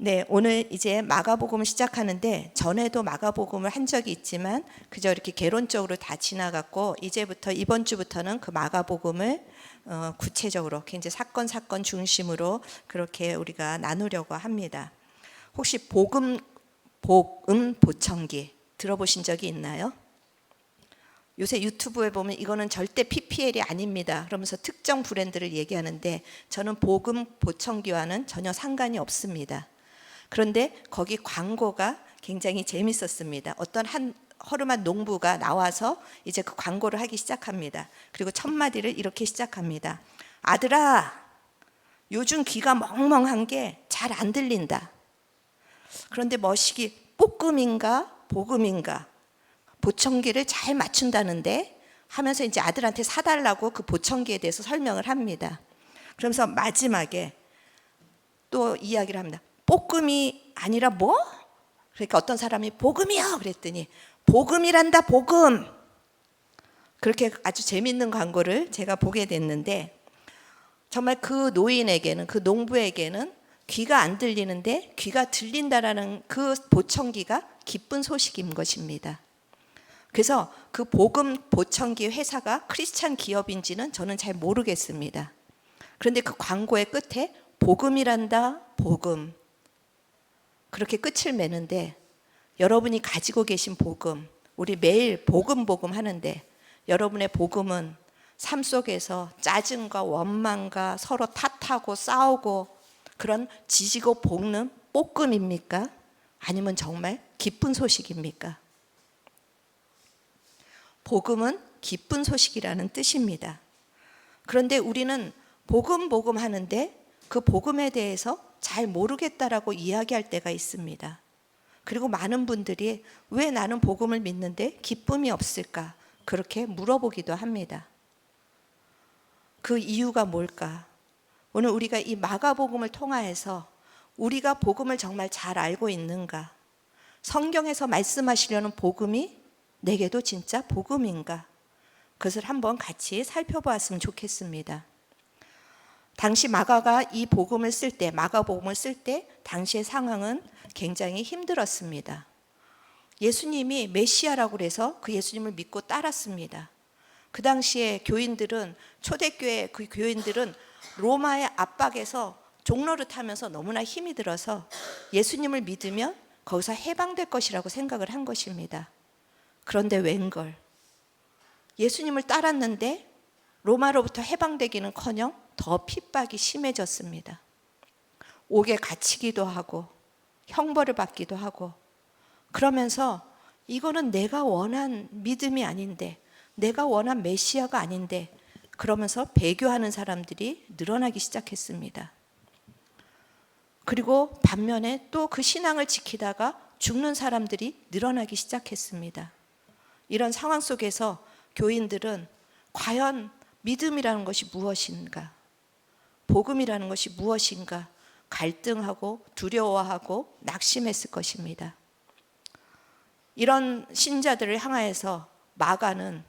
네, 오늘 이제 마가복음을 시작하는데 전에도 마가복음을 한 적이 있지만 그저 이렇게 개론적으로 다 지나갔고 이제부터 이번 주부터는 그 마가복음을 구체적으로 굉장히 사건 중심으로 그렇게 우리가 나누려고 합니다. 혹시 복음 보청기 들어보신 적이 있나요? 요새 유튜브에 보면 이거는 절대 PPL이 아닙니다. 그러면서 특정 브랜드를 얘기하는데 저는 복음 보청기와는 전혀 상관이 없습니다. 그런데 거기 광고가 굉장히 재밌었습니다. 어떤 한 허름한 농부가 나와서 이제 그 광고를 하기 시작합니다. 그리고 첫 마디를 이렇게 시작합니다. 아들아, 요즘 귀가 멍멍한 게 잘 안 들린다. 그런데 머시기 볶음인가 복음인가 보청기를 잘 맞춘다는데 하면서 이제 아들한테 사달라고 그 보청기에 대해서 설명을 합니다. 그러면서 마지막에 또 이야기를 합니다. 볶음이 아니라 뭐? 그러니까 어떤 사람이 복음이요 그랬더니 복음이란다 복음. 그렇게 아주 재밌는 광고를 제가 보게 됐는데 정말 그 노인에게는 그 농부에게는 귀가 안 들리는데 귀가 들린다라는 그 보청기가 기쁜 소식인 것입니다. 그래서 그 복음 보청기 회사가 크리스찬 기업인지는 저는 잘 모르겠습니다. 그런데 그 광고의 끝에 복음이란다 복음 그렇게 끝을 매는데 여러분이 가지고 계신 복음, 우리 매일 복음 하는데 여러분의 복음은 삶 속에서 짜증과 원망과 서로 탓하고 싸우고 그런 지지고 볶는 볶음입니까? 아니면 정말 기쁜 소식입니까? 복음은 기쁜 소식이라는 뜻입니다. 그런데 우리는 복음 하는데 그 복음에 대해서 잘 모르겠다라고 이야기할 때가 있습니다. 그리고 많은 분들이 왜 나는 복음을 믿는데 기쁨이 없을까? 그렇게 물어보기도 합니다. 그 이유가 뭘까? 오늘 우리가 이 마가복음을 통하여서 우리가 복음을 정말 잘 알고 있는가? 성경에서 말씀하시려는 복음이 내게도 진짜 복음인가? 그것을 한번 같이 살펴보았으면 좋겠습니다. 당시 마가가 이 복음을 쓸 때, 마가복음을 쓸 때 당시의 상황은 굉장히 힘들었습니다. 예수님이 메시아라고 해서 그 예수님을 믿고 따랐습니다. 그 당시에 교인들은 초대교회 그 교인들은 로마의 압박에서 종로를 타면서 너무나 힘이 들어서 예수님을 믿으면 거기서 해방될 것이라고 생각을 한 것입니다. 그런데 웬걸 예수님을 따랐는데 로마로부터 해방되기는커녕 더 핍박이 심해졌습니다. 옥에 갇히기도 하고 형벌을 받기도 하고 그러면서 이거는 내가 원한 믿음이 아닌데 내가 원한 메시아가 아닌데 그러면서 배교하는 사람들이 늘어나기 시작했습니다. 그리고 반면에 또 그 신앙을 지키다가 죽는 사람들이 늘어나기 시작했습니다. 이런 상황 속에서 교인들은 과연 믿음이라는 것이 무엇인가? 복음이라는 것이 무엇인가? 갈등하고 두려워하고 낙심했을 것입니다. 이런 신자들을 향하여서 마가는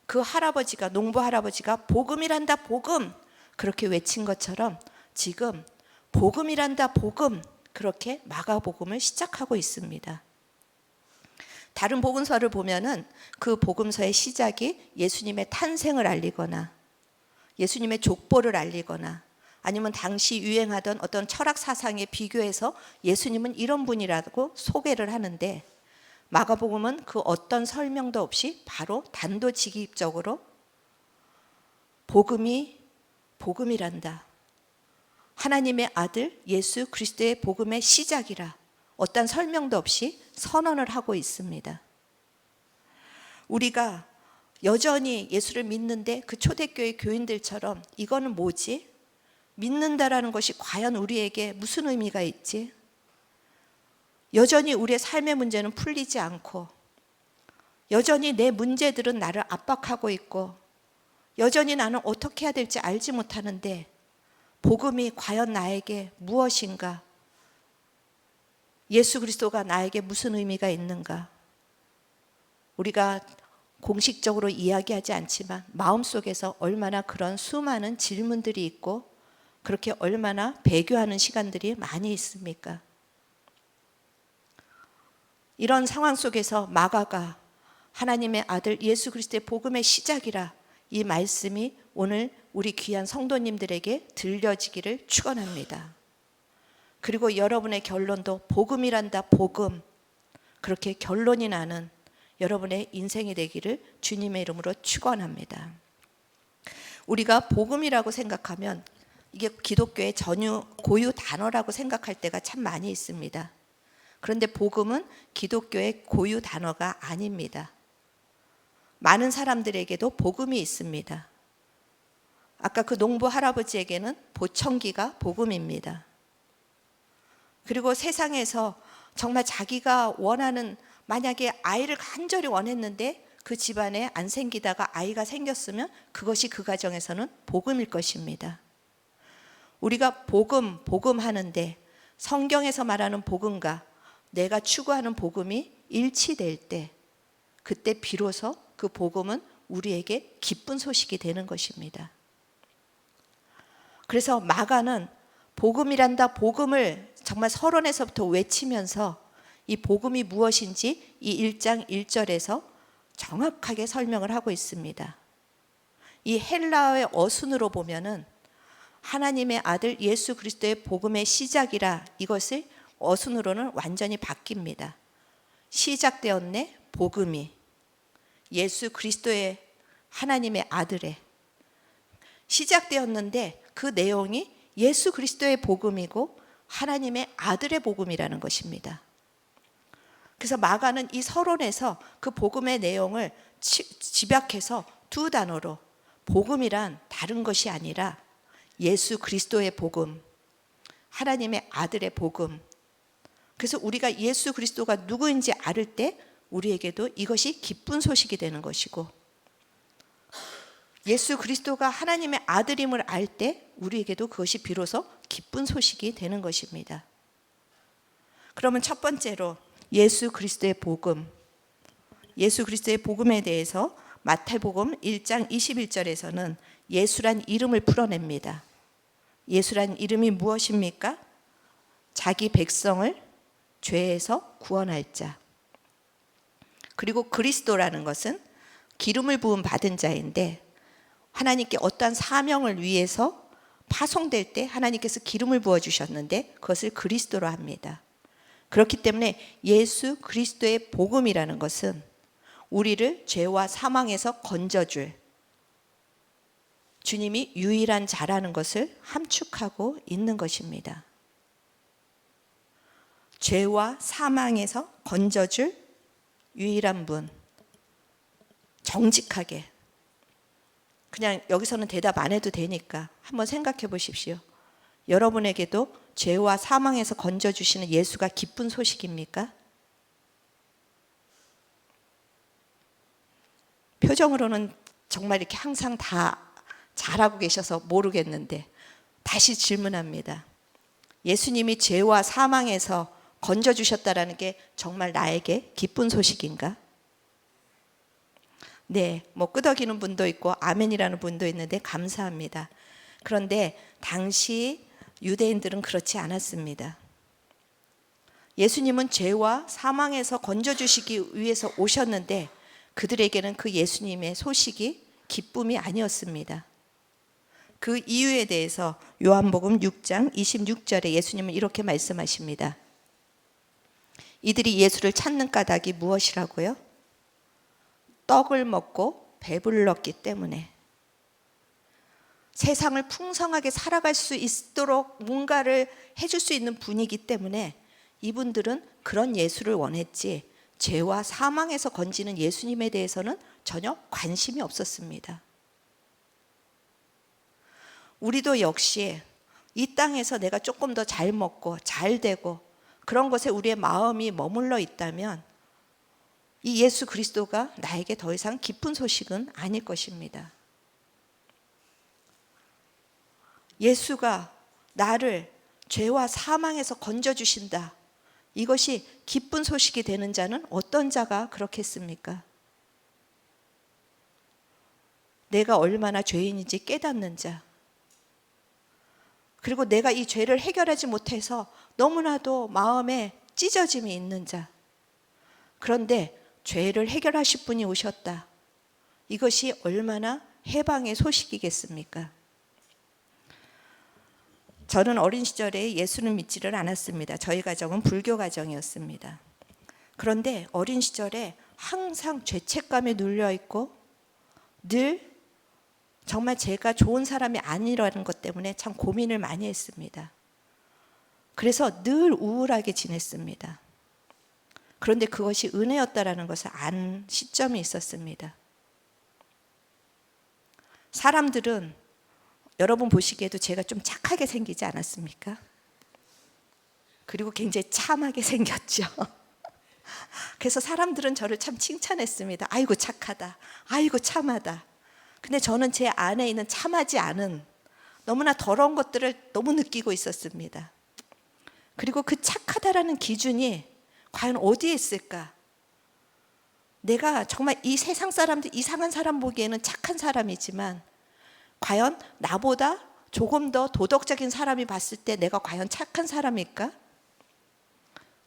그 할아버지가 농부 할아버지가 복음이란다 복음 그렇게 외친 것처럼 지금 복음이란다 복음 그렇게 마가복음을 시작하고 있습니다. 다른 복음서를 보면은 그 복음서의 시작이 예수님의 탄생을 알리거나 예수님의 족보를 알리거나 아니면 당시 유행하던 어떤 철학 사상에 비교해서 예수님은 이런 분이라고 소개를 하는데 마가복음은 그 어떤 설명도 없이 바로 단도직입적으로 복음이란다. 하나님의 아들 예수 그리스도의 복음의 시작이라 어떤 설명도 없이 선언을 하고 있습니다. 우리가 여전히 예수를 믿는데 그 초대교회 교인들처럼 이거는 뭐지? 믿는다라는 것이 과연 우리에게 무슨 의미가 있지? 여전히 우리의 삶의 문제는 풀리지 않고 여전히 내 문제들은 나를 압박하고 있고 여전히 나는 어떻게 해야 될지 알지 못하는데 복음이 과연 나에게 무엇인가? 예수 그리스도가 나에게 무슨 의미가 있는가? 우리가 공식적으로 이야기하지 않지만 마음속에서 얼마나 그런 수많은 질문들이 있고 그렇게 얼마나 배교하는 시간들이 많이 있습니까? 이런 상황 속에서 마가가 하나님의 아들 예수 그리스도의 복음의 시작이라 이 말씀이 오늘 우리 귀한 성도님들에게 들려지기를 축원합니다. 그리고 여러분의 결론도 복음이란다 복음, 그렇게 결론이 나는 여러분의 인생이 되기를 주님의 이름으로 축원합니다. 우리가 복음이라고 생각하면 이게 기독교의 전유 고유 단어라고 생각할 때가 참 많이 있습니다. 그런데 복음은 기독교의 고유 단어가 아닙니다. 많은 사람들에게도 복음이 있습니다. 아까 그 농부 할아버지에게는 보청기가 복음입니다. 그리고 세상에서 정말 자기가 원하는, 만약에 아이를 간절히 원했는데 그 집안에 안 생기다가 아이가 생겼으면 그것이 그 가정에서는 복음일 것입니다. 우리가 복음 하는데 성경에서 말하는 복음과 내가 추구하는 복음이 일치될 때, 그때 비로소 그 복음은 우리에게 기쁜 소식이 되는 것입니다. 그래서 마가는 복음이란다 복음을 정말 서론에서부터 외치면서 이 복음이 무엇인지 이 1장 1절에서 정확하게 설명을 하고 있습니다. 이 헬라어의 어순으로 보면은 하나님의 아들 예수 그리스도의 복음의 시작이라, 이것을 어순으로는 완전히 바뀝니다. 시작되었네 복음이, 예수 그리스도의 하나님의 아들의 시작되었는데 그 내용이 예수 그리스도의 복음이고 하나님의 아들의 복음이라는 것입니다. 그래서 마가는 이 서론에서 그 복음의 내용을 집약해서 두 단어로, 복음이란 다른 것이 아니라 예수 그리스도의 복음, 하나님의 아들의 복음. 그래서 우리가 예수 그리스도가 누구인지 알을 때 우리에게도 이것이 기쁜 소식이 되는 것이고, 예수 그리스도가 하나님의 아들임을 알 때 우리에게도 그것이 비로소 기쁜 소식이 되는 것입니다. 그러면 첫 번째로 예수 그리스도의 복음, 예수 그리스도의 복음에 대해서 마태복음 1장 21절에서는 예수란 이름을 풀어냅니다. 예수란 이름이 무엇입니까? 자기 백성을 죄에서 구원할 자. 그리고 그리스도라는 것은 기름을 부음 받은 자인데, 하나님께 어떠한 사명을 위해서 파송될 때 하나님께서 기름을 부어주셨는데 그것을 그리스도로 합니다. 그렇기 때문에 예수 그리스도의 복음이라는 것은 우리를 죄와 사망에서 건져줄 주님이 유일한 자라는 것을 함축하고 있는 것입니다. 죄와 사망에서 건져줄 유일한 분, 정직하게, 그냥 여기서는 대답 안 해도 되니까 한번 생각해 보십시오. 여러분에게도 죄와 사망에서 건져주시는 예수가 기쁜 소식입니까? 표정으로는 정말 이렇게 항상 다 잘하고 계셔서 모르겠는데 다시 질문합니다. 예수님이 죄와 사망에서 건져주셨다라는 게 정말 나에게 기쁜 소식인가? 네, 뭐 끄덕이는 분도 있고 아멘이라는 분도 있는데 감사합니다. 그런데 당시 유대인들은 그렇지 않았습니다. 예수님은 죄와 사망에서 건져주시기 위해서 오셨는데 그들에게는 그 예수님의 소식이 기쁨이 아니었습니다. 그 이유에 대해서 요한복음 6장 26절에 예수님은 이렇게 말씀하십니다. 이들이 예수를 찾는 까닭이 무엇이라고요? 떡을 먹고 배불렀기 때문에, 세상을 풍성하게 살아갈 수 있도록 뭔가를 해줄 수 있는 분이기 때문에 이분들은 그런 예수를 원했지 죄와 사망에서 건지는 예수님에 대해서는 전혀 관심이 없었습니다. 우리도 역시 이 땅에서 내가 조금 더 잘 먹고 잘 되고 그런 것에 우리의 마음이 머물러 있다면 이 예수 그리스도가 나에게 더 이상 기쁜 소식은 아닐 것입니다. 예수가 나를 죄와 사망에서 건져주신다, 이것이 기쁜 소식이 되는 자는 어떤 자가 그렇겠습니까? 내가 얼마나 죄인인지 깨닫는 자, 그리고 내가 이 죄를 해결하지 못해서 너무나도 마음에 찢어짐이 있는 자, 그런데 죄를 해결하실 분이 오셨다. 이것이 얼마나 해방의 소식이겠습니까? 저는 어린 시절에 예수는 믿지를 않았습니다. 저희 가정은 불교 가정이었습니다. 그런데 어린 시절에 항상 죄책감에 눌려 있고 늘 정말 제가 좋은 사람이 아니라는 것 때문에 참 고민을 많이 했습니다. 그래서 늘 우울하게 지냈습니다. 그런데 그것이 은혜였다라는 것을 안 시점이 있었습니다. 사람들은 여러분 보시기에도 제가 좀 착하게 생기지 않았습니까? 그리고 굉장히 참하게 생겼죠. 그래서 사람들은 저를 참 칭찬했습니다. 아이고 착하다. 아이고 참하다. 근데 저는 제 안에 있는 참하지 않은 너무나 더러운 것들을 너무 느끼고 있었습니다. 그리고 그 착하다라는 기준이 과연 어디에 있을까? 내가 정말 이 세상 사람들 이상한 사람 보기에는 착한 사람이지만 과연 나보다 조금 더 도덕적인 사람이 봤을 때 내가 과연 착한 사람일까?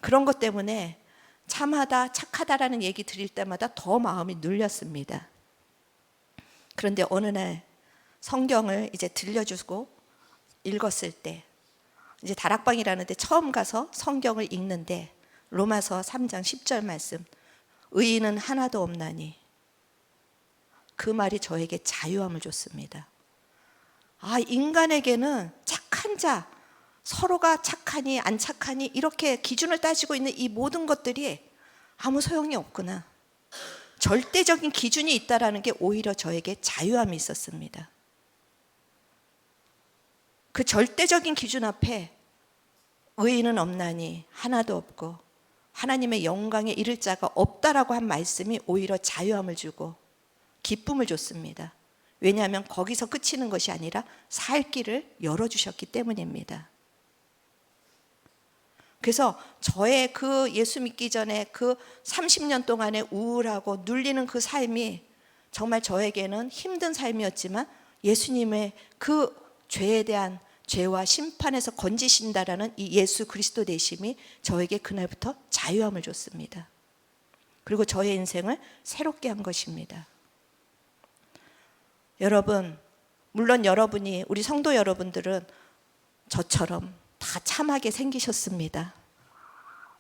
그런 것 때문에 참하다, 착하다라는 얘기 드릴 때마다 더 마음이 눌렸습니다. 그런데 어느 날 성경을 이제 들려주고 읽었을 때 이제 다락방이라는 데 처음 가서 성경을 읽는데 로마서 3장 10절 말씀, 의인은 하나도 없나니, 그 말이 저에게 자유함을 줬습니다. 아, 인간에게는 착한 자, 서로가 착하니 안 착하니 이렇게 기준을 따지고 있는 이 모든 것들이 아무 소용이 없구나. 절대적인 기준이 있다라는 게 오히려 저에게 자유함이 있었습니다. 그 절대적인 기준 앞에 의인은 없나니 하나도 없고 하나님의 영광에 이를 자가 없다라고 한 말씀이 오히려 자유함을 주고 기쁨을 줬습니다. 왜냐하면 거기서 그치는 것이 아니라 살 길을 열어주셨기 때문입니다. 그래서 저의 그 예수 믿기 전에 그 30년 동안의 우울하고 눌리는 그 삶이 정말 저에게는 힘든 삶이었지만 예수님의 그 죄에 대한 죄와 심판에서 건지신다라는 이 예수 그리스도 되심이 저에게 그날부터 자유함을 줬습니다. 그리고 저의 인생을 새롭게 한 것입니다. 여러분, 물론 여러분이, 우리 성도 여러분들은 저처럼 다 참하게 생기셨습니다.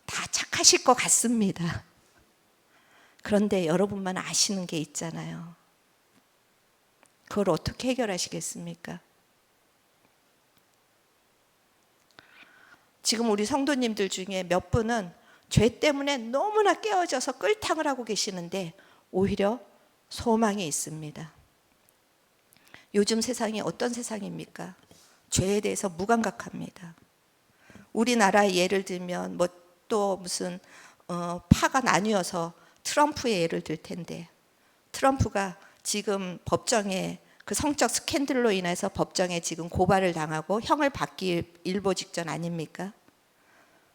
다 착하실 것 같습니다. 그런데 여러분만 아시는 게 있잖아요. 그걸 어떻게 해결하시겠습니까? 지금 우리 성도님들 중에 몇 분은 죄 때문에 너무나 깨어져서 끌탕을 하고 계시는데 오히려 소망이 있습니다. 요즘 세상이 어떤 세상입니까? 죄에 대해서 무감각합니다. 우리나라의 예를 들면 뭐 또 무슨 파가 나뉘어서 트럼프의 예를 들 텐데, 트럼프가 지금 법정에 그 성적 스캔들로 인해서 법정에 지금 고발을 당하고 형을 받기 일보 직전 아닙니까?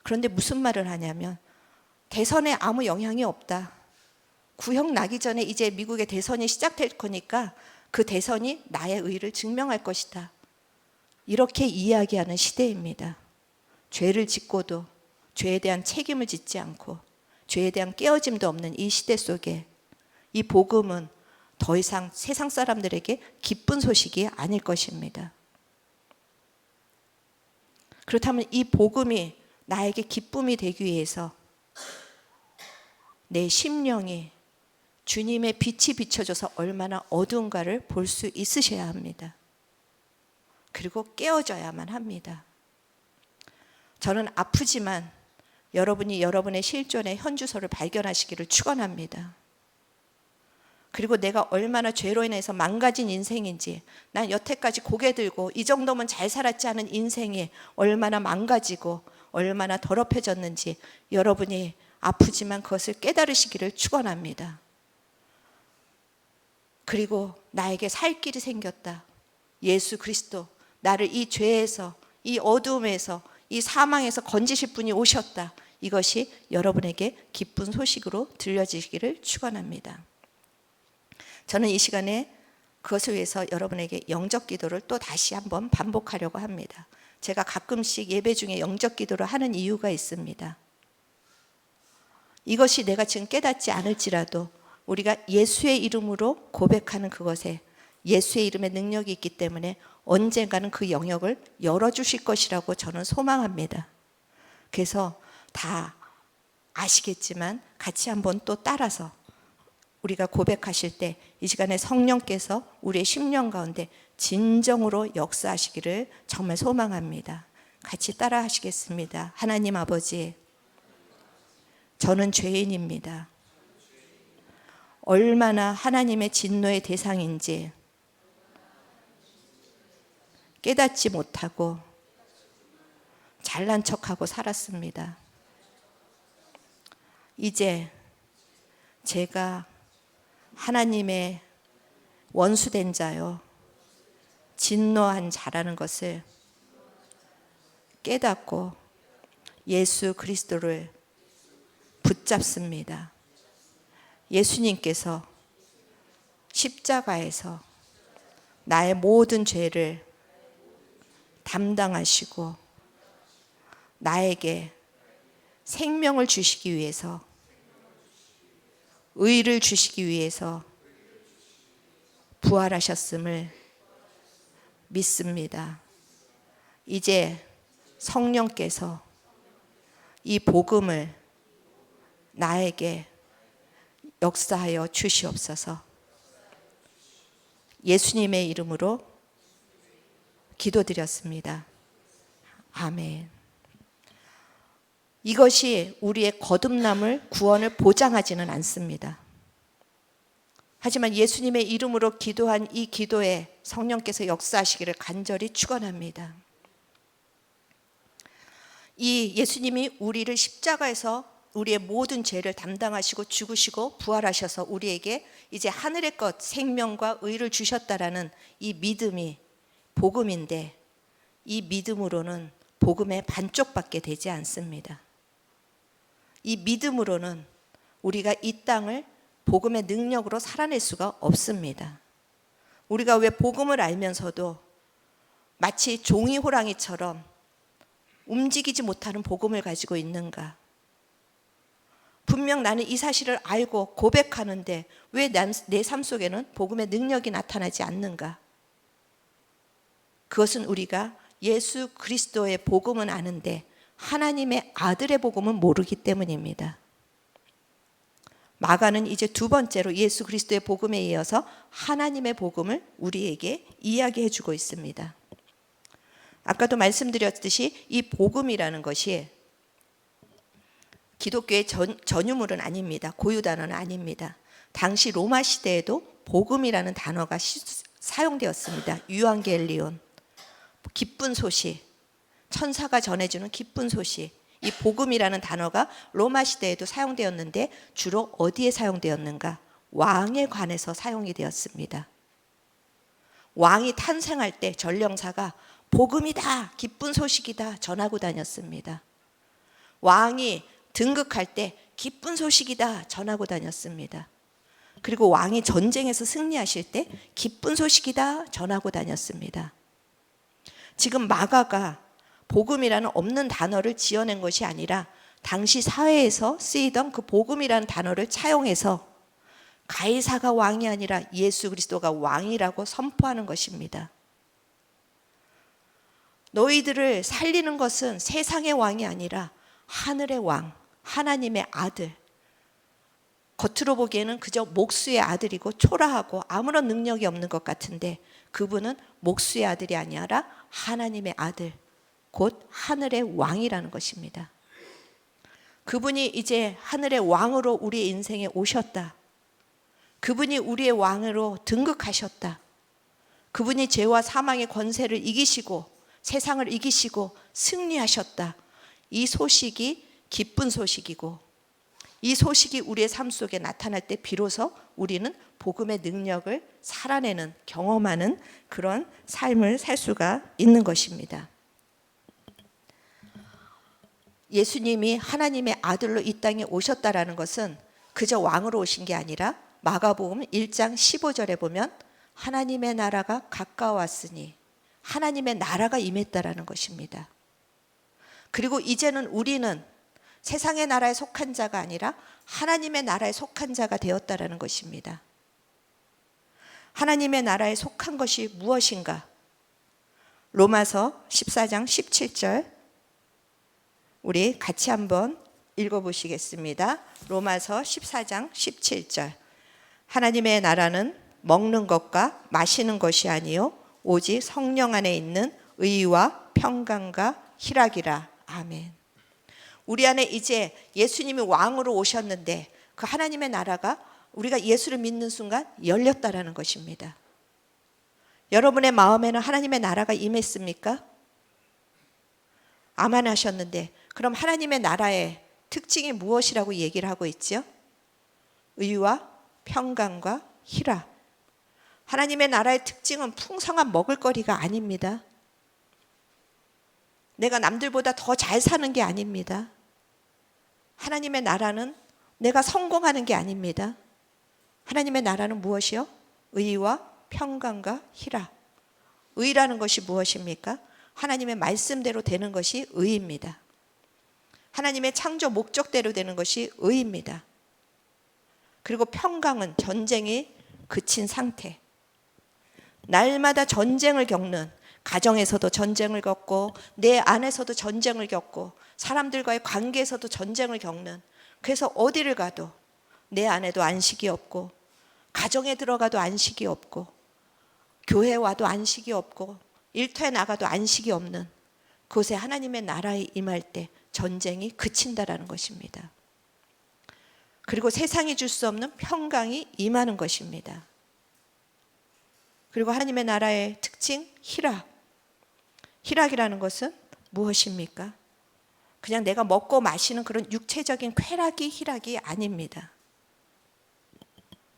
그런데 무슨 말을 하냐면 대선에 아무 영향이 없다. 구형 나기 전에 이제 미국의 대선이 시작될 거니까 그 대선이 나의 의를 증명할 것이다. 이렇게 이야기하는 시대입니다. 죄를 짓고도 죄에 대한 책임을 짓지 않고 죄에 대한 깨어짐도 없는 이 시대 속에 이 복음은 더 이상 세상 사람들에게 기쁜 소식이 아닐 것입니다. 그렇다면 이 복음이 나에게 기쁨이 되기 위해서 내 심령이 주님의 빛이 비춰져서 얼마나 어두운가를 볼 수 있으셔야 합니다. 그리고 깨어져야만 합니다. 저는 아프지만 여러분이 여러분의 실존의 현주소를 발견하시기를 축원합니다. 그리고 내가 얼마나 죄로 인해서 망가진 인생인지, 난 여태까지 고개 들고 이 정도면 잘 살았지 않은 인생이 얼마나 망가지고 얼마나 더럽혀졌는지 여러분이 아프지만 그것을 깨달으시기를 축원합니다. 그리고 나에게 살 길이 생겼다. 예수 그리스도, 나를 이 죄에서, 이 어두움에서, 이 사망에서 건지실 분이 오셨다. 이것이 여러분에게 기쁜 소식으로 들려지기를 축원합니다. 저는 이 시간에 그것을 위해서 여러분에게 영적 기도를 또 다시 한번 반복하려고 합니다. 제가 가끔씩 예배 중에 영적 기도를 하는 이유가 있습니다. 이것이 내가 지금 깨닫지 않을지라도 우리가 예수의 이름으로 고백하는 그것에 예수의 이름의 능력이 있기 때문에 언젠가는 그 영역을 열어주실 것이라고 저는 소망합니다. 그래서 다 아시겠지만 같이 한번 또 따라서 우리가 고백하실 때 이 시간에 성령께서 우리의 심령 가운데 진정으로 역사하시기를 정말 소망합니다. 같이 따라 하시겠습니다. 하나님 아버지, 저는 죄인입니다. 얼마나 하나님의 진노의 대상인지 깨닫지 못하고 잘난 척하고 살았습니다. 이제 제가 하나님의 원수된 자요, 진노한 자라는 것을 깨닫고 예수 그리스도를 붙잡습니다. 예수님께서 십자가에서 나의 모든 죄를 담당하시고 나에게 생명을 주시기 위해서, 의를 주시기 위해서 부활하셨음을 믿습니다. 이제 성령께서 이 복음을 나에게 역사하여 주시옵소서. 예수님의 이름으로 기도드렸습니다. 아멘. 이것이 우리의 거듭남을, 구원을 보장하지는 않습니다. 하지만 예수님의 이름으로 기도한 이 기도에 성령께서 역사하시기를 간절히 축원합니다. 이 예수님이 우리를 십자가에서 우리의 모든 죄를 담당하시고 죽으시고 부활하셔서 우리에게 이제 하늘의 것, 생명과 의를 주셨다라는 이 믿음이 복음인데, 이 믿음으로는 복음의 반쪽밖에 되지 않습니다. 이 믿음으로는 우리가 이 땅을 복음의 능력으로 살아낼 수가 없습니다. 우리가 왜 복음을 알면서도 마치 종이 호랑이처럼 움직이지 못하는 복음을 가지고 있는가? 분명 나는 이 사실을 알고 고백하는데 왜 내 삶 속에는 복음의 능력이 나타나지 않는가? 그것은 우리가 예수 그리스도의 복음은 아는데 하나님의 아들의 복음은 모르기 때문입니다. 마가는 이제 두 번째로 예수 그리스도의 복음에 이어서 하나님의 복음을 우리에게 이야기해 주고 있습니다. 아까도 말씀드렸듯이 이 복음이라는 것이 기독교의 전유물은 아닙니다. 고유 단어는 아닙니다. 당시 로마 시대에도 복음이라는 단어가 사용되었습니다. 유앙겔리온, 기쁜 소식, 천사가 전해주는 기쁜 소식. 이 복음이라는 단어가 로마 시대에도 사용되었는데 주로 어디에 사용되었는가? 왕에 관해서 사용이 되었습니다. 왕이 탄생할 때 전령사가 복음이다, 기쁜 소식이다 전하고 다녔습니다. 왕이 등극할 때 기쁜 소식이다 전하고 다녔습니다. 그리고 왕이 전쟁에서 승리하실 때 기쁜 소식이다 전하고 다녔습니다. 지금 마가가 복음이라는 없는 단어를 지어낸 것이 아니라 당시 사회에서 쓰이던 그 복음이라는 단어를 차용해서 가이사가 왕이 아니라 예수 그리스도가 왕이라고 선포하는 것입니다. 너희들을 살리는 것은 세상의 왕이 아니라 하늘의 왕, 하나님의 아들. 겉으로 보기에는 그저 목수의 아들이고 초라하고 아무런 능력이 없는 것 같은데 그분은 목수의 아들이 아니라 하나님의 아들, 곧 하늘의 왕이라는 것입니다. 그분이 이제 하늘의 왕으로 우리의 인생에 오셨다. 그분이 우리의 왕으로 등극하셨다. 그분이 죄와 사망의 권세를 이기시고 세상을 이기시고 승리하셨다. 이 소식이 기쁜 소식이고 이 소식이 우리의 삶 속에 나타날 때 비로소 우리는 복음의 능력을 살아내는, 경험하는 그런 삶을 살 수가 있는 것입니다. 예수님이 하나님의 아들로 이 땅에 오셨다라는 것은 그저 왕으로 오신 게 아니라 마가복음 1장 15절에 보면 하나님의 나라가 가까웠으니 하나님의 나라가 임했다라는 것입니다. 그리고 이제는 우리는 세상의 나라에 속한 자가 아니라 하나님의 나라에 속한 자가 되었다라는 것입니다. 하나님의 나라에 속한 것이 무엇인가? 로마서 14장 17절 우리 같이 한번 읽어보시겠습니다. 로마서 14장 17절 하나님의 나라는 먹는 것과 마시는 것이 아니요 오직 성령 안에 있는 의와 평강과 희락이라. 아멘. 우리 안에 이제 예수님이 왕으로 오셨는데 그 하나님의 나라가 우리가 예수를 믿는 순간 열렸다라는 것입니다. 여러분의 마음에는 하나님의 나라가 임했습니까? 아멘 하셨는데 그럼 하나님의 나라의 특징이 무엇이라고 얘기를 하고 있죠? 의와 평강과 희락. 하나님의 나라의 특징은 풍성한 먹을거리가 아닙니다. 내가 남들보다 더 잘 사는 게 아닙니다. 하나님의 나라는 내가 성공하는 게 아닙니다. 하나님의 나라는 무엇이요? 의와 평강과 희락. 의라는 것이 무엇입니까? 하나님의 말씀대로 되는 것이 의입니다. 하나님의 창조 목적대로 되는 것이 의입니다. 그리고 평강은 전쟁이 그친 상태. 날마다 전쟁을 겪는, 가정에서도 전쟁을 겪고 내 안에서도 전쟁을 겪고 사람들과의 관계에서도 전쟁을 겪는, 그래서 어디를 가도 내 안에도 안식이 없고 가정에 들어가도 안식이 없고 교회 와도 안식이 없고 일터에 나가도 안식이 없는 그곳에 하나님의 나라에 임할 때 전쟁이 그친다라는 것입니다. 그리고 세상이 줄 수 없는 평강이 임하는 것입니다. 그리고 하나님의 나라의 특징 희락. 희락이라는 것은 무엇입니까? 그냥 내가 먹고 마시는 그런 육체적인 쾌락이 희락이 아닙니다.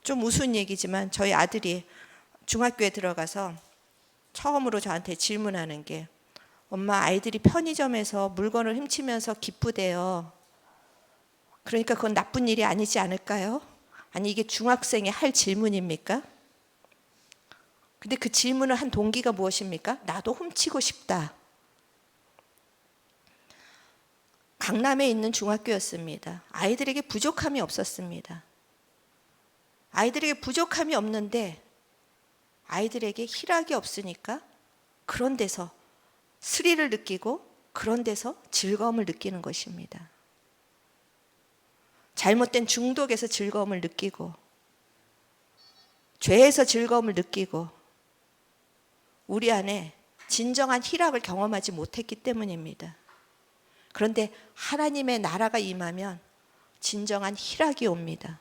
좀 우스운 얘기지만 저희 아들이 중학교에 들어가서 처음으로 저한테 질문하는 게 엄마 아이들이 편의점에서 물건을 훔치면서 기쁘대요. 그러니까 그건 나쁜 일이 아니지 않을까요? 아니 이게 중학생이 할 질문입니까? 근데 그 질문을 한 동기가 무엇입니까? 나도 훔치고 싶다. 강남에 있는 중학교였습니다. 아이들에게 부족함이 없었습니다. 아이들에게 부족함이 없는데 아이들에게 희락이 없으니까 그런 데서 스릴을 느끼고 그런 데서 즐거움을 느끼는 것입니다. 잘못된 중독에서 즐거움을 느끼고 죄에서 즐거움을 느끼고 우리 안에 진정한 희락을 경험하지 못했기 때문입니다. 그런데 하나님의 나라가 임하면 진정한 희락이 옵니다.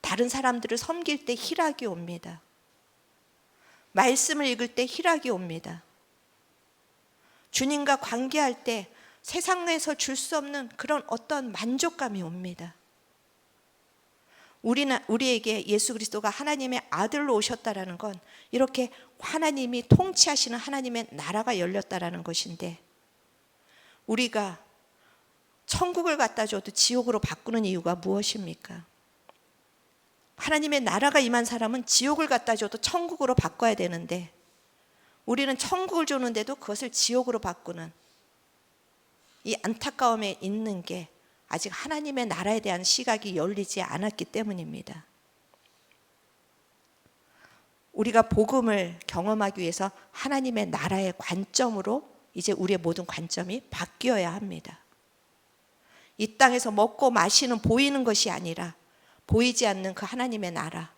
다른 사람들을 섬길 때 희락이 옵니다. 말씀을 읽을 때 희락이 옵니다. 주님과 관계할 때 세상에서 줄 수 없는 그런 어떤 만족감이 옵니다. 우리에게 예수 그리스도가 하나님의 아들로 오셨다라는 건 이렇게 하나님이 통치하시는 하나님의 나라가 열렸다라는 것인데 우리가 천국을 갖다 줘도 지옥으로 바꾸는 이유가 무엇입니까? 하나님의 나라가 임한 사람은 지옥을 갖다 줘도 천국으로 바꿔야 되는데 우리는 천국을 주는데도 그것을 지옥으로 바꾸는 이 안타까움에 있는 게 아직 하나님의 나라에 대한 시각이 열리지 않았기 때문입니다. 우리가 복음을 경험하기 위해서 하나님의 나라의 관점으로 이제 우리의 모든 관점이 바뀌어야 합니다. 이 땅에서 먹고 마시는 보이는 것이 아니라 보이지 않는 그 하나님의 나라,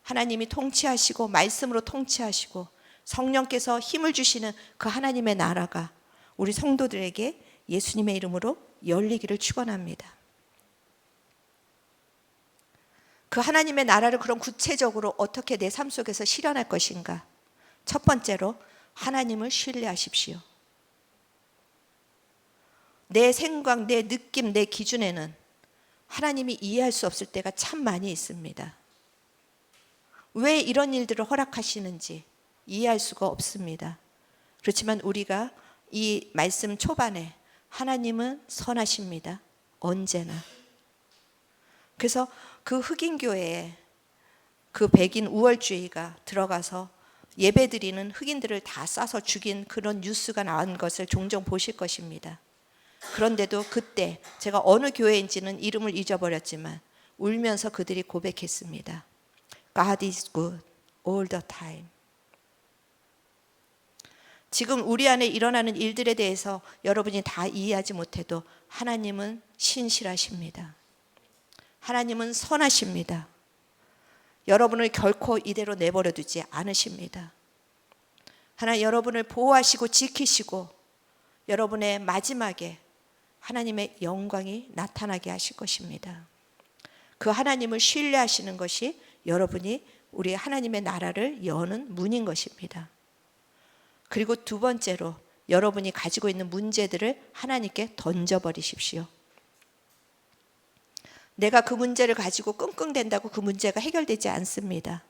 하나님이 통치하시고 말씀으로 통치하시고 성령께서 힘을 주시는 그 하나님의 나라가 우리 성도들에게 예수님의 이름으로 열리기를 축원합니다. 그 하나님의 나라를 그럼 구체적으로 어떻게 내 삶 속에서 실현할 것인가? 첫 번째로 하나님을 신뢰하십시오. 내 생각, 내 느낌, 내 기준에는 하나님이 이해할 수 없을 때가 참 많이 있습니다. 왜 이런 일들을 허락하시는지 이해할 수가 없습니다. 그렇지만 우리가 이 말씀 초반에 하나님은 선하십니다. 언제나. 그래서 그 흑인 교회에 그 백인 우월주의가 들어가서 예배드리는 흑인들을 다 쏴서 죽인 그런 뉴스가 나온 것을 종종 보실 것입니다. 그런데도 그때 제가 어느 교회인지는 이름을 잊어버렸지만 울면서 그들이 고백했습니다. God is good all the time. 지금 우리 안에 일어나는 일들에 대해서 여러분이 다 이해하지 못해도 하나님은 신실하십니다. 하나님은 선하십니다. 여러분을 결코 이대로 내버려 두지 않으십니다. 하나님 여러분을 보호하시고 지키시고 여러분의 마지막에 하나님의 영광이 나타나게 하실 것입니다. 그 하나님을 신뢰하시는 것이 여러분이 우리 하나님의 나라를 여는 문인 것입니다. 그리고 두 번째로 여러분이 가지고 있는 문제들을 하나님께 던져버리십시오. 내가 그 문제를 가지고 끙끙댄다고 그 문제가 해결되지 않습니다.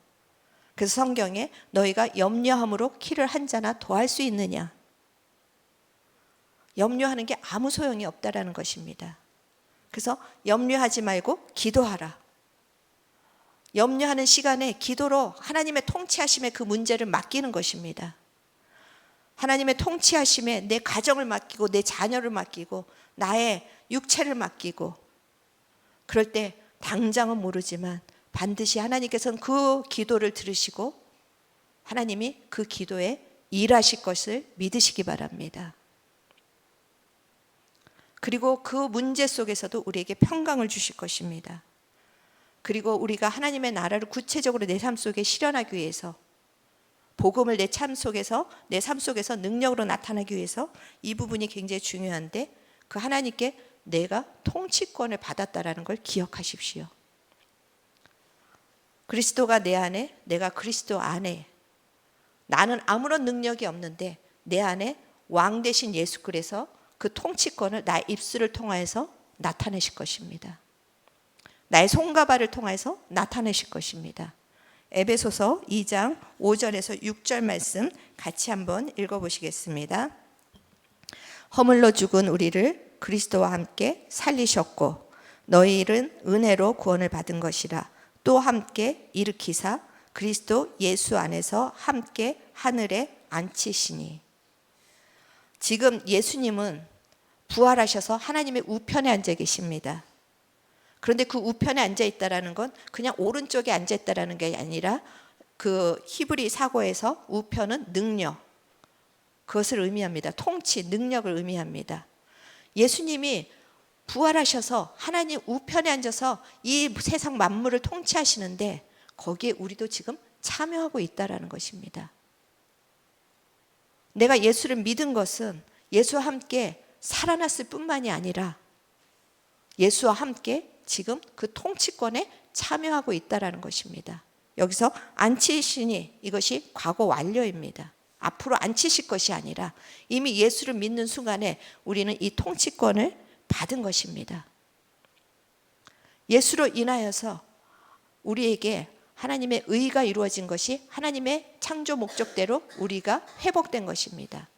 그래서 성경에 너희가 염려함으로 키를 한 자나 더할 수 있느냐? 염려하는 게 아무 소용이 없다라는 것입니다. 그래서 염려하지 말고 기도하라. 염려하는 시간에 기도로 하나님의 통치하심에 그 문제를 맡기는 것입니다. 하나님의 통치하심에 내 가정을 맡기고 내 자녀를 맡기고 나의 육체를 맡기고 그럴 때 당장은 모르지만 반드시 하나님께서는 그 기도를 들으시고 하나님이 그 기도에 일하실 것을 믿으시기 바랍니다. 그리고 그 문제 속에서도 우리에게 평강을 주실 것입니다. 그리고 우리가 하나님의 나라를 구체적으로 내 삶 속에 실현하기 위해서 복음을 내 삶 속에서 능력으로 나타나기 위해서 이 부분이 굉장히 중요한데 그 하나님께 내가 통치권을 받았다라는 걸 기억하십시오. 그리스도가 내 안에, 내가 그리스도 안에, 나는 아무런 능력이 없는데 내 안에 왕 되신 예수께서 그 통치권을 나의 입술을 통하여서 나타내실 것입니다. 나의 손과 발을 통해서 나타내실 것입니다. 에베소서 2장 5절에서 6절 말씀 같이 한번 읽어보시겠습니다. 허물로 죽은 우리를 그리스도와 함께 살리셨고 너희는 은혜로 구원을 받은 것이라. 또 함께 일으키사 그리스도 예수 안에서 함께 하늘에 앉히시니. 지금 예수님은 부활하셔서 하나님의 우편에 앉아 계십니다. 그런데 그 우편에 앉아 있다라는 건 그냥 오른쪽에 앉아 있다라는 게 아니라 그 히브리 사고에서 우편은 능력, 그것을 의미합니다. 통치, 능력을 의미합니다. 예수님이 부활하셔서 하나님 우편에 앉아서 이 세상 만물을 통치하시는데 거기에 우리도 지금 참여하고 있다라는 것입니다. 내가 예수를 믿은 것은 예수와 함께 살아났을 뿐만이 아니라 예수와 함께 지금 그 통치권에 참여하고 있다라는 것입니다. 여기서 앉히시니 이것이 과거 완료입니다. 앞으로 앉히실 것이 아니라 이미 예수를 믿는 순간에 우리는 이 통치권을 받은 것입니다. 예수로 인하여서 우리에게 하나님의 의가 이루어진 것이 하나님의 창조 목적대로 우리가 회복된 것입니다.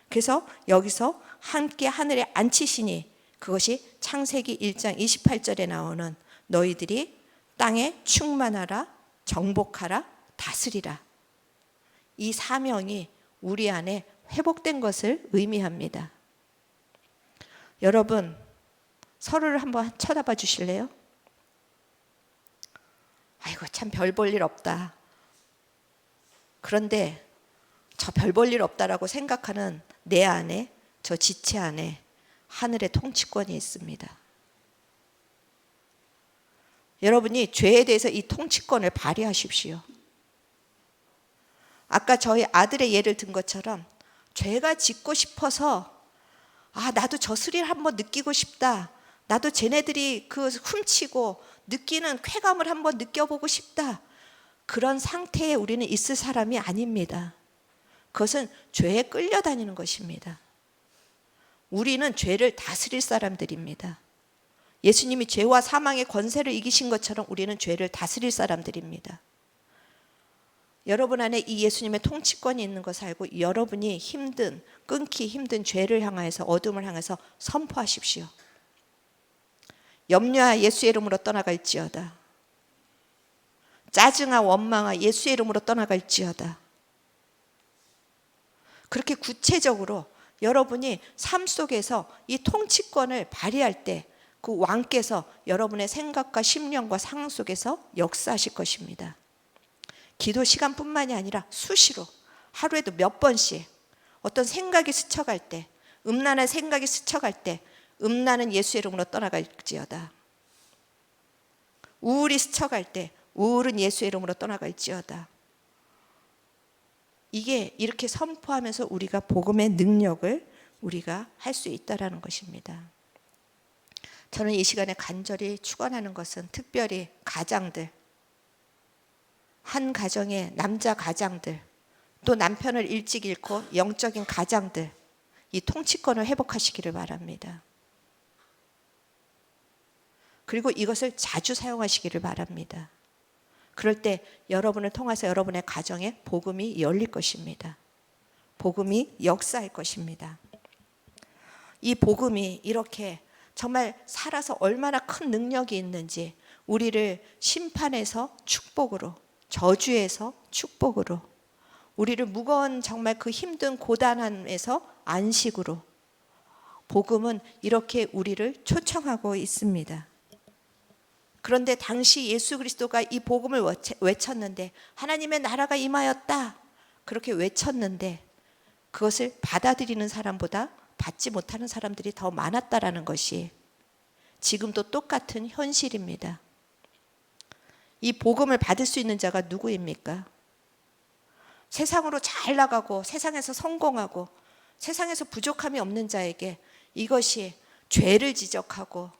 그래서 여기서 함께 하늘에 앉히시니 그것이 창세기 1장 28절에 나오는 너희들이 땅에 충만하라, 정복하라, 다스리라. 이 사명이 우리 안에 회복된 것을 의미합니다. 여러분, 서로를 한번 쳐다봐 주실래요? 아이고, 참 별 볼 일 없다. 그런데 저 별 볼 일 없다라고 생각하는 내 안에, 저 지체 안에 하늘의 통치권이 있습니다. 여러분이 죄에 대해서 이 통치권을 발휘하십시오. 아까 저희 아들의 예를 든 것처럼 죄가 짓고 싶어서 나도 저 스릴 한번 느끼고 싶다. 나도 쟤네들이 그 훔치고 느끼는 쾌감을 한번 느껴보고 싶다. 그런 상태에 우리는 있을 사람이 아닙니다. 그것은 죄에 끌려다니는 것입니다. 우리는 죄를 다스릴 사람들입니다. 예수님이 죄와 사망의 권세를 이기신 것처럼 우리는 죄를 다스릴 사람들입니다. 여러분 안에 이 예수님의 통치권이 있는 것을 알고 여러분이 끊기 힘든 죄를 향하여서 어둠을 향해서 선포하십시오. 염려와 예수의 이름으로 떠나갈지어다. 짜증아 원망아 예수의 이름으로 떠나갈지어다. 그렇게 구체적으로 여러분이 삶 속에서 이 통치권을 발휘할 때 그 왕께서 여러분의 생각과 심령과 상황 속에서 역사하실 것입니다. 기도 시간뿐만이 아니라 수시로 하루에도 몇 번씩 어떤 생각이 스쳐갈 때, 음란한 생각이 스쳐갈 때 음란은 예수의 이름으로 떠나갈지어다. 우울이 스쳐갈 때 우울은 예수의 이름으로 떠나갈지어다. 이게 이렇게 선포하면서 우리가 복음의 능력을 우리가 할 수 있다라는 것입니다. 저는 이 시간에 간절히 축원하는 것은 특별히 가장들, 한 가정의 남자 가장들, 또 남편을 일찍 잃고 영적인 가장들, 이 통치권을 회복하시기를 바랍니다. 그리고 이것을 자주 사용하시기를 바랍니다. 그럴 때 여러분을 통해서 여러분의 가정에 복음이 열릴 것입니다. 복음이 역사할 것입니다. 이 복음이 이렇게 정말 살아서 얼마나 큰 능력이 있는지, 우리를 심판에서 축복으로, 저주에서 축복으로, 우리를 무거운 정말 그 힘든 고단함에서 안식으로, 복음은 이렇게 우리를 초청하고 있습니다. 그런데 당시 예수 그리스도가 이 복음을 외쳤는데, 하나님의 나라가 임하였다 그렇게 외쳤는데, 그것을 받아들이는 사람보다 받지 못하는 사람들이 더 많았다라는 것이 지금도 똑같은 현실입니다. 이 복음을 받을 수 있는 자가 누구입니까? 세상으로 잘 나가고 세상에서 성공하고 세상에서 부족함이 없는 자에게 이것이 죄를 지적하고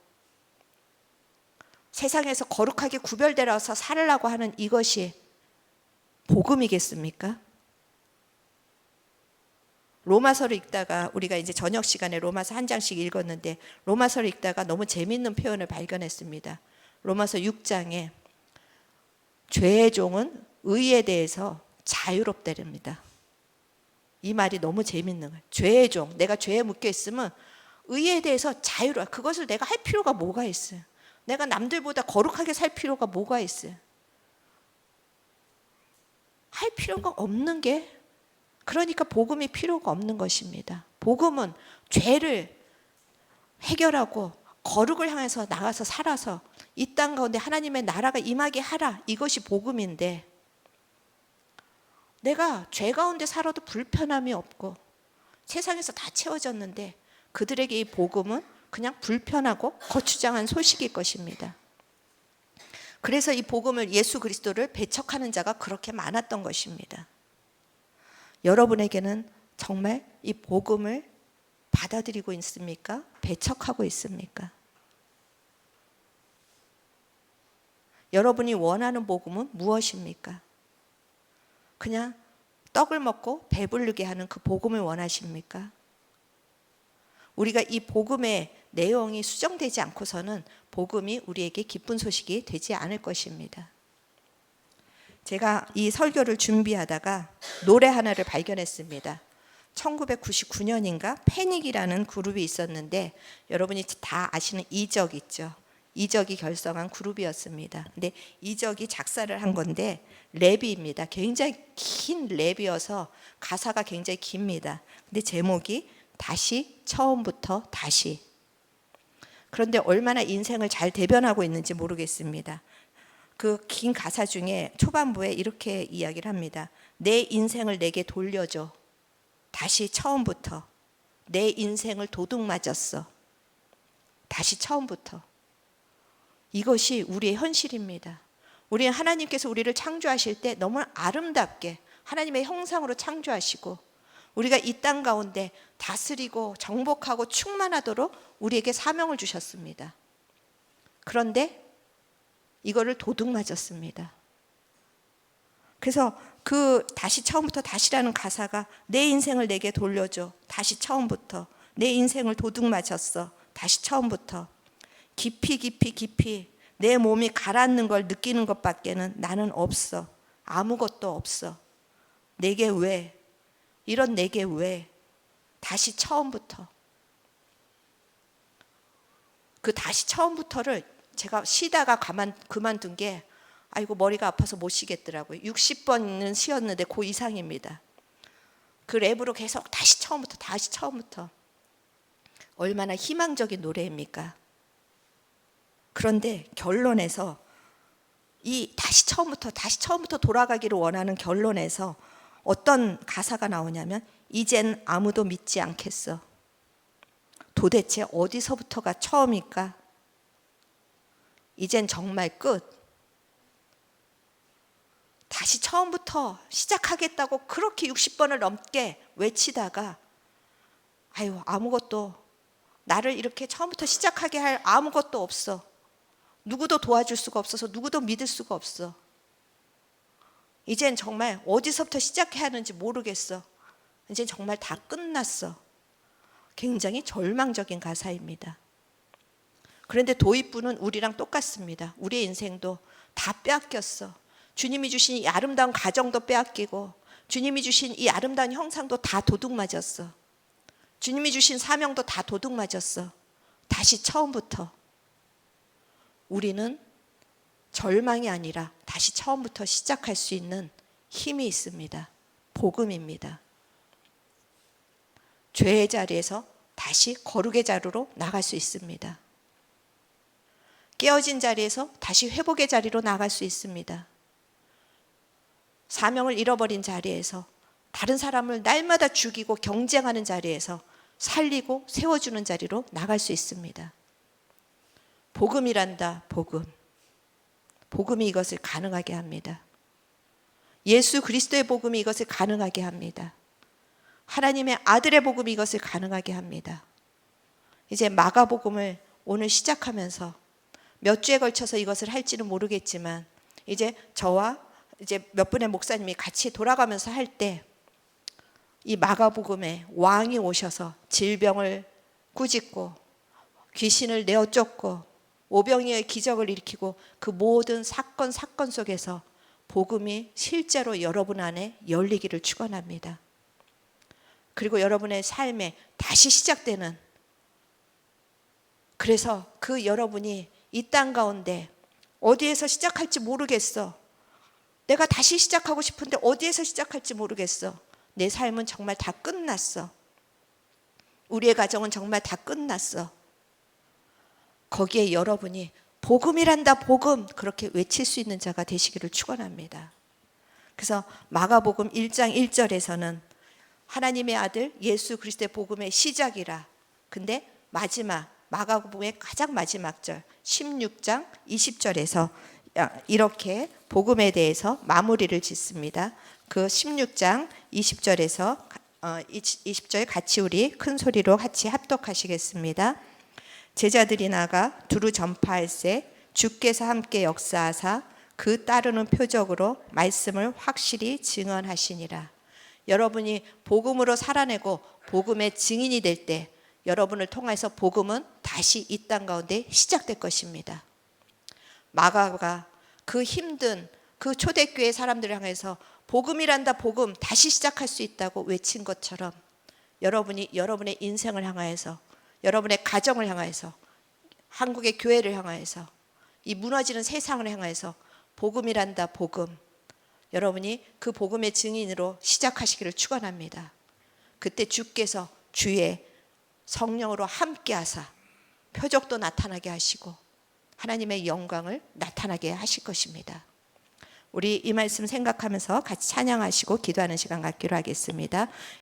세상에서 거룩하게 구별되어서 살으려고 하는 이것이 복음이겠습니까? 로마서를 읽다가 우리가 이제 저녁 시간에 로마서 한 장씩 읽었는데, 로마서를 읽다가 너무 재미있는 표현을 발견했습니다. 로마서 6장에 죄의 종은 의에 대해서 자유롭다랍니다. 이 말이 너무 재밌는 거예요. 죄의 종, 내가 죄에 묶여 있으면 의에 대해서 자유로워. 그것을 내가 할 필요가 뭐가 있어요? 내가 남들보다 거룩하게 살 필요가 뭐가 있어요? 할 필요가 없는 게, 그러니까 복음이 필요가 없는 것입니다. 복음은 죄를 해결하고 거룩을 향해서 나가서 살아서 이 땅 가운데 하나님의 나라가 임하게 하라, 이것이 복음인데, 내가 죄 가운데 살아도 불편함이 없고 세상에서 다 채워졌는데 그들에게 이 복음은 그냥 불편하고 거추장한 소식일 것입니다. 그래서 이 복음을, 예수 그리스도를 배척하는 자가 그렇게 많았던 것입니다. 여러분에게는 정말 이 복음을 받아들이고 있습니까? 배척하고 있습니까? 여러분이 원하는 복음은 무엇입니까? 그냥 떡을 먹고 배부르게 하는 그 복음을 원하십니까? 우리가 이 복음의 내용이 수정되지 않고서는 복음이 우리에게 기쁜 소식이 되지 않을 것입니다. 제가 이 설교를 준비하다가 노래 하나를 발견했습니다. 1999년인가 패닉이라는 그룹이 있었는데, 여러분이 다 아시는 이적 있죠? 이적이 결성한 그룹이었습니다. 근데 이적이 작사를 한 건데 랩입니다. 굉장히 긴 랩이어서 가사가 굉장히 깁니다. 근데 제목이 다시 처음부터 다시. 그런데 얼마나 인생을 잘 대변하고 있는지 모르겠습니다. 그 긴 가사 중에 초반부에 이렇게 이야기를 합니다. 내 인생을 내게 돌려줘. 다시 처음부터. 내 인생을 도둑 맞았어. 다시 처음부터. 이것이 우리의 현실입니다. 우리는 하나님께서 우리를 창조하실 때 너무 아름답게 하나님의 형상으로 창조하시고, 우리가 이 땅 가운데 다스리고 정복하고 충만하도록 우리에게 사명을 주셨습니다. 그런데 이거를 도둑 맞았습니다. 그래서 그 다시 처음부터 다시라는 가사가, 내 인생을 내게 돌려줘. 다시 처음부터. 내 인생을 도둑 맞았어. 다시 처음부터. 깊이 내 몸이 가라앉는 걸 느끼는 것밖에는 나는 없어. 아무것도 없어. 내게 왜? 이런 내게 왜? 다시 처음부터. 그 다시 처음부터를 제가 쉬다가 그만둔 게, 아이고 머리가 아파서 못 쉬겠더라고요. 60번은 쉬었는데 그 이상입니다. 그 랩으로 계속 다시 처음부터 얼마나 희망적인 노래입니까? 그런데 결론에서 이 다시 처음부터 돌아가기를 원하는 결론에서 어떤 가사가 나오냐면 이젠 아무도 믿지 않겠어. 도대체 어디서부터가 처음일까? 이젠 정말 끝. 다시 처음부터 시작하겠다고 그렇게 60번을 넘게 외치다가 아무것도 나를 이렇게 처음부터 시작하게 할 아무것도 없어. 누구도 도와줄 수가 없어서 누구도 믿을 수가 없어. 이젠 정말 어디서부터 시작해야 하는지 모르겠어. 이젠 정말 다 끝났어. 굉장히 절망적인 가사입니다. 그런데 도입부는 우리랑 똑같습니다. 우리의 인생도 다 빼앗겼어. 주님이 주신 이 아름다운 가정도 빼앗기고 주님이 주신 이 아름다운 형상도 다 도둑맞았어. 주님이 주신 사명도 다 도둑맞았어. 다시 처음부터. 우리는 절망이 아니라 다시 처음부터 시작할 수 있는 힘이 있습니다. 복음입니다. 죄의 자리에서 다시 거룩의 자리로 나갈 수 있습니다. 깨어진 자리에서 다시 회복의 자리로 나갈 수 있습니다. 사명을 잃어버린 자리에서 다른 사람을 날마다 죽이고 경쟁하는 자리에서 살리고 세워주는 자리로 나갈 수 있습니다. 복음이란다, 복음. 복음이 이것을 가능하게 합니다. 예수 그리스도의 복음이 이것을 가능하게 합니다. 하나님의 아들의 복음이 이것을 가능하게 합니다. 이제 마가복음을 오늘 시작하면서 몇 주에 걸쳐서 이것을 할지는 모르겠지만 이제 저와 이제 몇 분의 목사님이 같이 돌아가면서 할 때 이 마가복음에 왕이 오셔서 질병을 꾸짖고 귀신을 내어 쫓고 오병이어의 기적을 일으키고 그 모든 사건 속에서 복음이 실제로 여러분 안에 열리기를 축원합니다. 그리고 여러분의 삶에 다시 시작되는, 그래서 그 여러분이 이 땅 가운데 어디에서 시작할지 모르겠어. 내가 다시 시작하고 싶은데 어디에서 시작할지 모르겠어. 내 삶은 정말 다 끝났어. 우리의 가정은 정말 다 끝났어. 거기에 여러분이 복음이란다, 복음, 그렇게 외칠 수 있는 자가 되시기를 축원합니다. 그래서 마가복음 1장 1절에서는 하나님의 아들 예수 그리스도의 복음의 시작이라. 근데 마지막 마가복음의 가장 마지막 절 16장 20절에서 이렇게 복음에 대해서 마무리를 짓습니다. 그 16장 20절에서 20절 같이 우리 큰 소리로 같이 합독하시겠습니다. 제자들이 나가 두루 전파할세 주께서 함께 역사하사 그 따르는 표적으로 말씀을 확실히 증언하시니라. 여러분이 복음으로 살아내고 복음의 증인이 될 때 여러분을 통해서 복음은 다시 이 땅 가운데 시작될 것입니다. 마가가 그 힘든 그 초대교회 사람들을 향해서 복음이란다, 복음, 다시 시작할 수 있다고 외친 것처럼 여러분이 여러분의 인생을 향하여서, 여러분의 가정을 향하여서, 한국의 교회를 향하여서, 이 무너지는 세상을 향하여서 복음이란다, 복음, 여러분이 그 복음의 증인으로 시작하시기를 축원합니다. 그때 주께서 주의 성령으로 함께 하사 표적도 나타나게 하시고 하나님의 영광을 나타나게 하실 것입니다. 우리 이 말씀 생각하면서 같이 찬양하시고 기도하는 시간 갖기로 하겠습니다.